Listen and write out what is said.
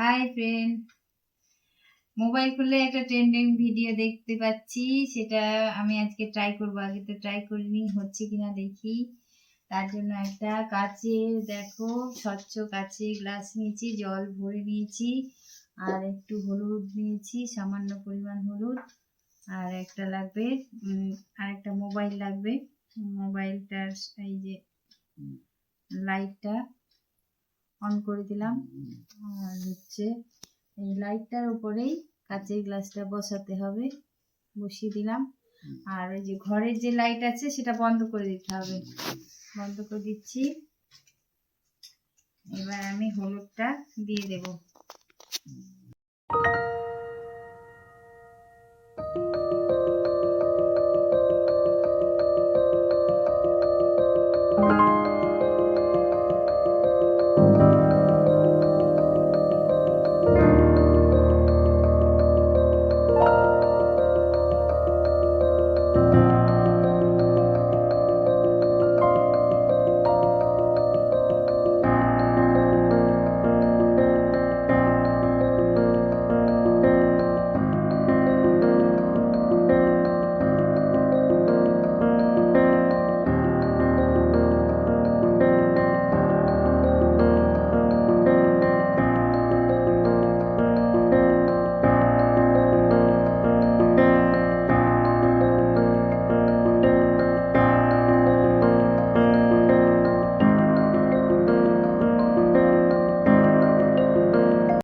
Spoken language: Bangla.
হাই ফ্রেন্ড, মোবাইল খুললে একটা ট্রেন্ডিং ভিডিও দেখতে পাচ্ছি। সেটা আমি আজকে ট্রাই করবো। আগে তো ট্রাই করিনি, হচ্ছে কিনা দেখি। তার জন্য একটা কাচে, দেখো স্বচ্ছ কাচে গ্লাস নিয়েছি, জল ভরে নিয়েছি, আর একটু হলুদ নিয়েছি, সামান্য পরিমাণ হলুদ, আর একটা লাগবে আর একটা মোবাইল লাগবে। মোবাইলটার এই যে লাইটটা অন করে দিলাম, আর হচ্ছে এই লাইটটার উপরেই কাচের গ্লাসটা বসাতে হবে, বসিয়ে দিলাম। আর ওই যে ঘরের যে লাইট আছে সেটা বন্ধ করে দিতে হবে, বন্ধ করে দিচ্ছি। এবার আমি হলুদটা দিয়ে দেব।